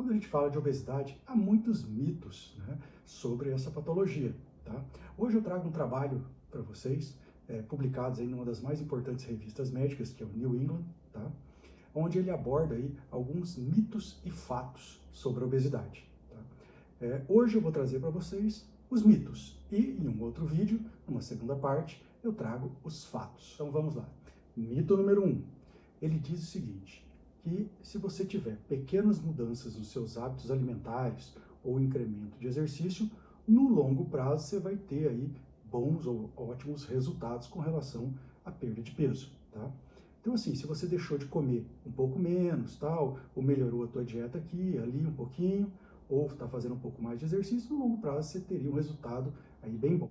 Quando a gente fala de obesidade, há muitos mitos, né, sobre essa patologia. Tá? Hoje eu trago um trabalho para vocês, publicados em uma das mais importantes revistas médicas, que é o New England, tá? Onde ele aborda aí alguns mitos e fatos sobre a obesidade. Tá? Hoje eu vou trazer para vocês os mitos e em um outro vídeo, numa segunda parte, eu trago os fatos. Então vamos lá. Mito número 1. Ele diz o seguinte, que se você tiver pequenas mudanças nos seus hábitos alimentares ou incremento de exercício, no longo prazo você vai ter aí bons ou ótimos resultados com relação à perda de peso, tá? Então assim, se você deixou de comer um pouco menos, tal, ou melhorou a tua dieta aqui, ali um pouquinho, ou está fazendo um pouco mais de exercício, no longo prazo você teria um resultado aí bem bom.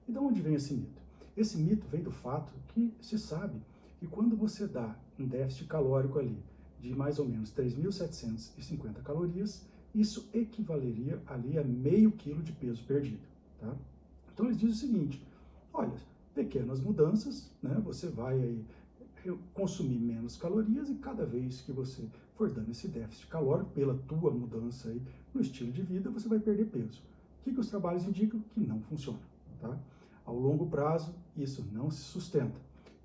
E de onde vem esse mito? Esse mito vem do fato que se sabe que quando você dá um déficit calórico ali de mais ou menos 3.750 calorias, isso equivaleria ali a meio quilo de peso perdido, tá? Então eles dizem o seguinte, olha, pequenas mudanças, né, você vai aí consumir menos calorias e cada vez que você for dando esse déficit calórico pela tua mudança aí no estilo de vida, você vai perder peso. O que os trabalhos indicam? Que não funciona, tá? Ao longo prazo, isso não se sustenta.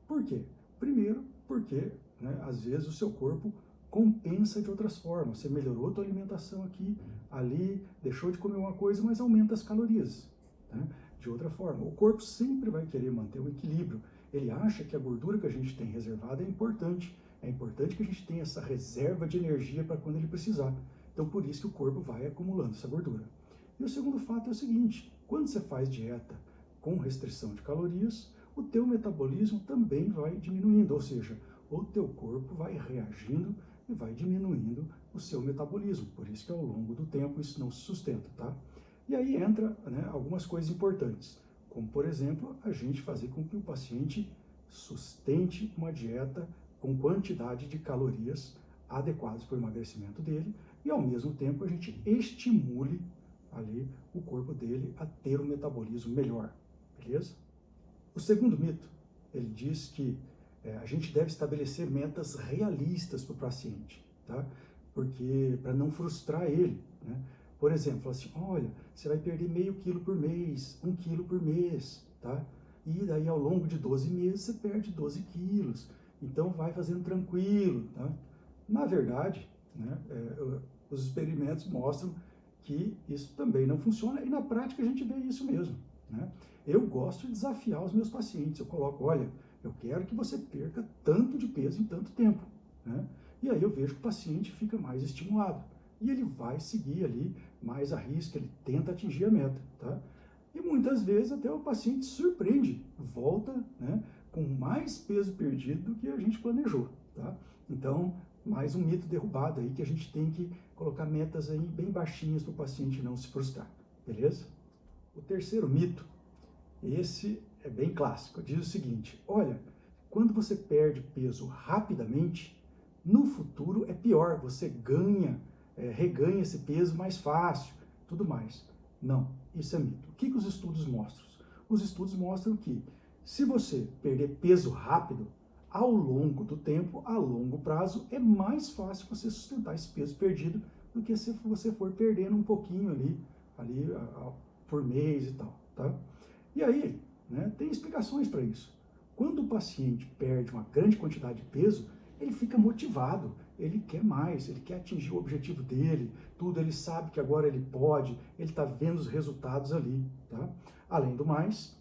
Por quê? Primeiro, porque, né, às vezes o seu corpo compensa de outras formas. Você melhorou a tua alimentação aqui, ali, deixou de comer uma coisa, mas aumenta as calorias, né? De outra forma, o corpo sempre vai querer manter o equilíbrio. Ele acha que a gordura que a gente tem reservada é importante. É importante que a gente tenha essa reserva de energia para quando ele precisar. Então, por isso que o corpo vai acumulando essa gordura. E o segundo fato é o seguinte, quando você faz dieta com restrição de calorias, o teu metabolismo também vai diminuindo, ou seja, o teu corpo vai reagindo e vai diminuindo o seu metabolismo. Por isso que ao longo do tempo isso não se sustenta, tá? E aí entra, né, algumas coisas importantes, como por exemplo, a gente fazer com que o paciente sustente uma dieta com quantidade de calorias adequadas para o emagrecimento dele e ao mesmo tempo a gente estimule ali o corpo dele a ter um metabolismo melhor, beleza? O segundo mito, ele diz que a gente deve estabelecer metas realistas para o paciente, tá? Porque para não frustrar ele, né? Por exemplo, fala assim, olha, você vai perder meio quilo por mês, 1 quilo por mês, tá? E daí ao longo de 12 meses você perde 12 quilos, então vai fazendo tranquilo, tá? Na verdade, né, os experimentos mostram que isso também não funciona e na prática a gente vê isso mesmo, né? Eu gosto de desafiar os meus pacientes, eu coloco, olha, eu quero que você perca tanto de peso em tanto tempo, né? E aí eu vejo que o paciente fica mais estimulado e ele vai seguir ali mais à risca, ele tenta atingir a meta, tá? E muitas vezes até o paciente surpreende, volta, né, com mais peso perdido do que a gente planejou, tá? Então, mais um mito derrubado aí que a gente tem que colocar metas aí bem baixinhas para o paciente não se frustrar, beleza? O terceiro mito, esse é bem clássico, diz o seguinte, olha, quando você perde peso rapidamente, no futuro é pior, você reganha esse peso mais fácil, tudo mais. Não, isso é mito. O que os estudos mostram? Os estudos mostram que se você perder peso rápido, ao longo do tempo, a longo prazo, é mais fácil você sustentar esse peso perdido do que se você for perdendo um pouquinho ali por mês e tal, tá? E aí, né, tem explicações para isso. Quando o paciente perde uma grande quantidade de peso, ele fica motivado, ele quer mais, ele quer atingir o objetivo dele, tudo, ele sabe que agora ele pode, ele está vendo os resultados ali, tá? Além do mais,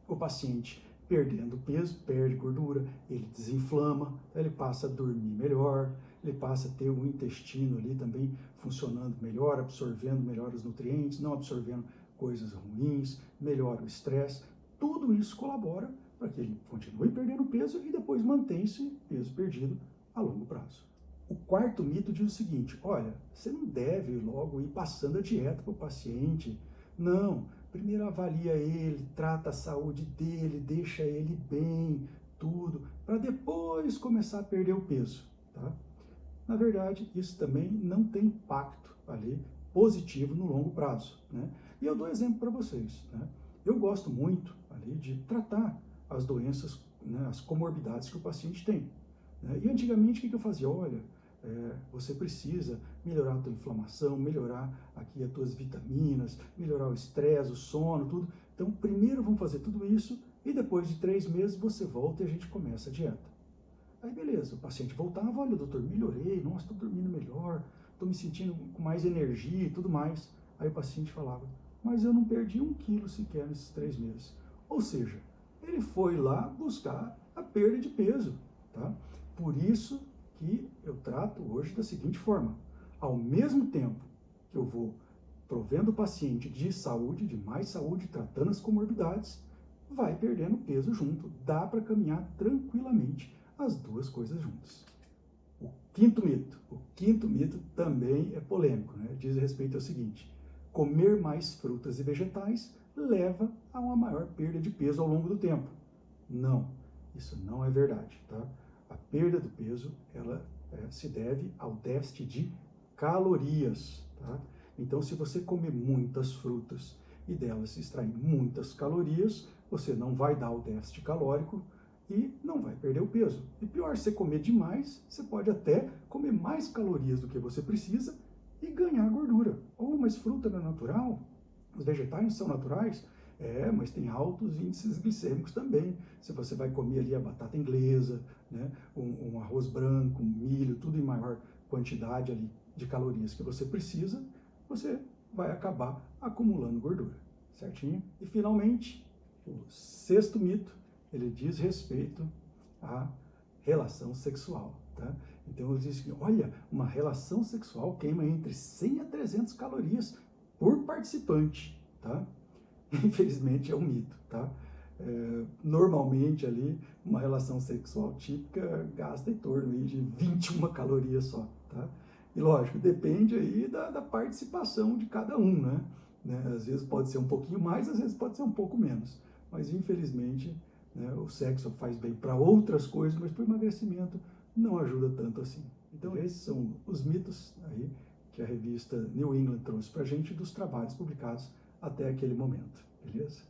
o paciente perdendo peso, perde gordura, ele desinflama, ele passa a dormir melhor, ele passa a ter o intestino ali também funcionando melhor, absorvendo melhor os nutrientes, não absorvendo coisas ruins, melhora o estresse, tudo isso colabora para que ele continue perdendo peso e depois mantenha esse peso perdido a longo prazo. O quarto mito diz o seguinte, olha, você não deve logo ir passando a dieta para o paciente, não, primeiro avalia ele, trata a saúde dele, deixa ele bem, tudo, para depois começar a perder o peso, tá? Na verdade, isso também não tem impacto ali positivo no longo prazo, né? E eu dou exemplo para vocês, né? Eu gosto muito ali de tratar as doenças, né, as comorbidades que o paciente tem, né? E antigamente o que eu fazia? Olha, você precisa melhorar a tua inflamação, melhorar aqui as tuas vitaminas, melhorar o estresse, o sono, tudo. Então, primeiro vamos fazer tudo isso e depois de 3 meses você volta e a gente começa a dieta. Aí beleza, o paciente voltava, olha doutor, melhorei, nossa, estou dormindo melhor, estou me sentindo com mais energia e tudo mais. Aí o paciente falava, mas eu não perdi 1 quilo sequer nesses 3 meses. Ou seja, ele foi lá buscar a perda de peso, tá? Por isso que eu trato hoje da seguinte forma, ao mesmo tempo que eu vou provendo o paciente de saúde, de mais saúde, tratando as comorbidades, vai perdendo peso junto, dá para caminhar tranquilamente as duas coisas juntas. O quinto mito também é polêmico, né? Diz respeito ao seguinte, comer mais frutas e vegetais leva a uma maior perda de peso ao longo do tempo. Não, isso não é verdade, tá? A perda do peso, ela se deve ao déficit de calorias, tá? Então, se você comer muitas frutas e delas se extrair muitas calorias, você não vai dar o déficit calórico e não vai perder o peso. E pior, se você comer demais, você pode até comer mais calorias do que você precisa e ganhar gordura. Oh, mas fruta não é natural? Os vegetais não são naturais? Mas tem altos índices glicêmicos também. Se você vai comer ali a batata inglesa, né, um arroz branco, um milho, tudo em maior quantidade ali de calorias que você precisa, você vai acabar acumulando gordura, certinho? E finalmente, o sexto mito, ele diz respeito à relação sexual, tá? Então ele diz que, olha, uma relação sexual queima entre 100 a 300 calorias por participante, tá? Infelizmente é um mito, tá? Normalmente ali, uma relação sexual típica gasta em torno aí de 21 calorias só, tá? E lógico, depende aí da participação de cada um, né? Às vezes pode ser um pouquinho mais, às vezes pode ser um pouco menos. Mas infelizmente, né, o sexo faz bem para outras coisas, mas para o emagrecimento não ajuda tanto assim. Então esses são os mitos aí que a revista New England trouxe para a gente dos trabalhos publicados até aquele momento, beleza?